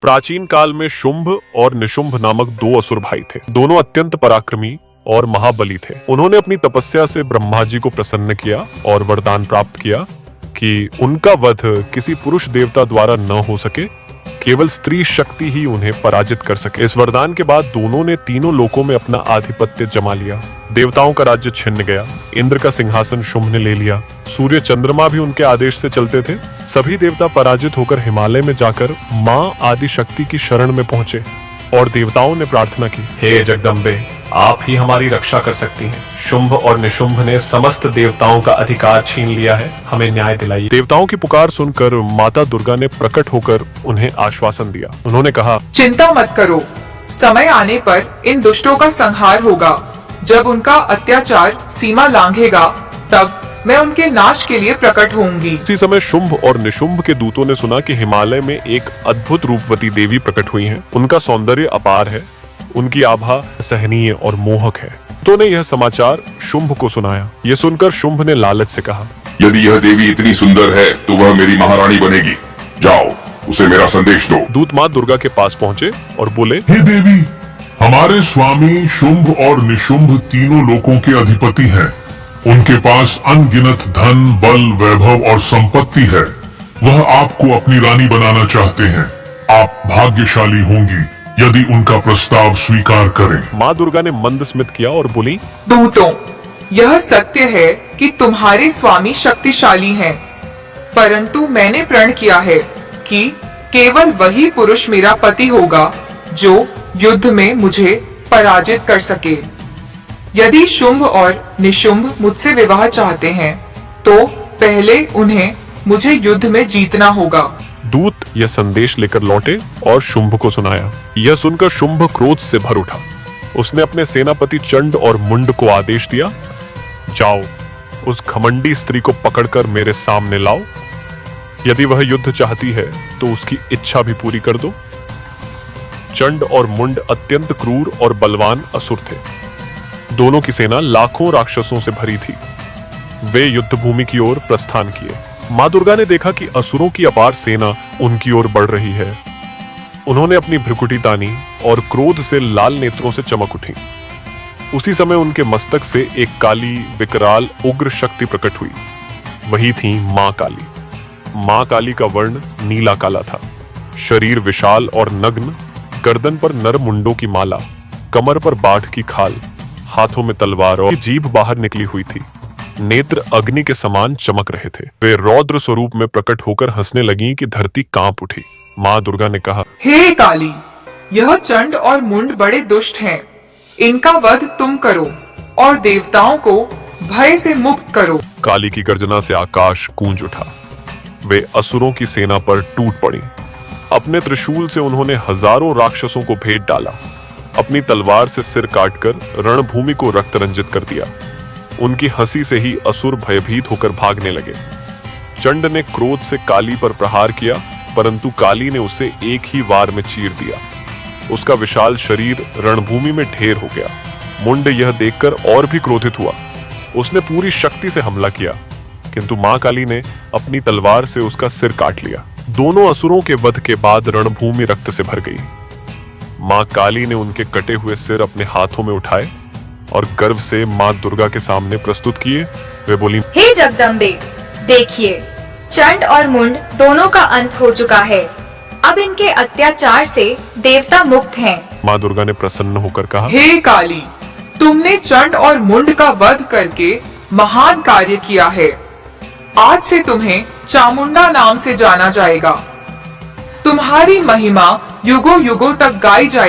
प्राचीन काल में शुंभ और निशुंभ नामक दो असुर भाई थे। दोनों अत्यंत पराक्रमी और महाबली थे। उन्होंने अपनी तपस्या से ब्रह्मा जी को प्रसन्न किया और वरदान प्राप्त किया कि उनका वध किसी पुरुष देवता द्वारा न हो सके, केवल स्त्री शक्ति ही उन्हें पराजित कर सके। इस वरदान के बाद दोनों ने तीनों लोकों में अपना आधिपत्य जमा लिया। देवताओं का राज्य छिन्न गया। इंद्र का सिंहासन शुंभ ने ले लिया। सूर्य चंद्रमा भी उनके आदेश से चलते थे। सभी देवता पराजित होकर हिमालय में जाकर मां आदि शक्ति की शरण में पहुंचे और देवताओं ने प्रार्थना की, हे जगदम्बे, आप ही हमारी रक्षा कर सकती हैं। शुंभ और निशुंभ ने समस्त देवताओं का अधिकार छीन लिया है, हमें न्याय दिलाइए। देवताओं की पुकार सुनकर माता दुर्गा ने प्रकट होकर उन्हें आश्वासन दिया। उन्होंने कहा, चिंता मत करो, समय आने पर इन दुष्टों का संहार होगा। जब उनका अत्याचार सीमा लांघेगा, तब मैं उनके नाश के लिए प्रकट होंगी। इसी समय शुंभ और निशुंभ के दूतों ने सुना कि हिमालय में एक अद्भुत रूपवती देवी प्रकट हुई हैं। उनका सौंदर्य अपार है, उनकी आभा सहनीय और मोहक है। तो ने यह समाचार शुंभ को सुनाया। यह सुनकर शुंभ ने लालच से कहा, यदि यह देवी इतनी सुंदर है तो वह मेरी महारानी बनेगी। जाओ, उसे मेरा संदेश दो। दूत माँ दुर्गा के पास पहुँचे और बोले, हे देवी, हमारे स्वामी शुंभ और निशुंभ तीनों लोकों के अधिपति हैं। उनके पास अनगिनत धन, बल, वैभव और संपत्ति है। वह आपको अपनी रानी बनाना चाहते हैं। आप भाग्यशाली होंगी यदि उनका प्रस्ताव स्वीकार करें। माँ दुर्गा ने मंद स्मित किया और बोली, दूतों, यह सत्य है कि तुम्हारे स्वामी शक्तिशाली हैं, परंतु मैंने प्रण किया है कि केवल वही पुरुष मेरा पति होगा जो युद्ध में मुझे पराजित कर सके। यदि शुंभ और निशुंभ मुझसे विवाह चाहते हैं, तो पहले उन्हें मुझे युद्ध में जीतना होगा। दूत यह संदेश लेकर लौटे और शुंभ को सुनाया। यह सुनकर शुंभ क्रोध से भर उठा। उसने अपने सेनापति चंड और मुंड को आदेश दिया, जाओ, उस घमंडी स्त्री को पकड़कर मेरे सामने लाओ। यदि वह युद्ध चाहती है तो उसकी इच्छा भी पूरी कर दो। चंड और मुंड अत्यंत क्रूर और बलवान असुर थे। दोनों की सेना लाखों राक्षसों से भरी थी। वे युद्ध भूमि की ओर प्रस्थान किए। माँ दुर्गा ने देखा कि असुरों की अपार सेना उनकी ओर बढ़ रही है। उन्होंने अपनी भ्रुकुटी तानी और क्रोध से लाल नेत्रों से चमक उठी। उसी समय उनके मस्तक से एक काली, विकराल, उग्र शक्ति प्रकट हुई। वही थी माँ काली। माँ काली का वर्ण नीला काला था। शरीर विशाल और नग्न, गर्दन पर नर मुंडों की माला, कमर पर बाढ़ की खाल, हाथों में तलवार और जीभ बाहर निकली हुई थी। नेत्र अग्नि के समान चमक रहे थे। वे रौद्र स्वरूप में प्रकट होकर हंसने लगी कि धरती कांप उठी। माँ दुर्गा ने कहा, हे काली, यह चंड और मुंड बड़े दुष्ट हैं। इनका वध तुम करो और देवताओं को भय से मुक्त करो। काली की गर्जना से आकाश गूंज उठा। वे असुरों की सेना पर टूट पड़ी। अपने त्रिशूल से उन्होंने हजारों राक्षसों को भेद डाला। अपनी तलवार से सिर काटकर रणभूमि को रक्त रंजित कर दिया। उनकी हंसी से ही असुर भयभीत होकर भागने लगे। चंड ने क्रोध से काली पर प्रहार किया, परंतु काली ने उसे एक ही वार में चीर दिया। उसका विशाल शरीर रणभूमि में ढेर हो गया। मुंड यह देखकर और भी क्रोधित हुआ। उसने पूरी शक्ति से हमला किया, किंतु मां काली ने अपनी तलवार से उसका सिर काट लिया। दोनों असुरों के वध के बाद रणभूमि रक्त से भर गई। मां काली ने उनके कटे हुए सिर अपने हाथों में उठाए और गर्व से मां दुर्गा के सामने प्रस्तुत किए। वे बोली, हे जगदम्बे, देखिए, चंड और मुंड दोनों का अंत हो चुका है। अब इनके अत्याचार से देवता मुक्त हैं। मां दुर्गा ने प्रसन्न होकर कहा, हे काली, तुमने चंड और मुंड का वध करके महान कार्य किया है। आज से तुम्हें चामुंडा नाम से जाना जाएगा। तुम्हारी महिमा युगों युगों तक गाई जाएगी।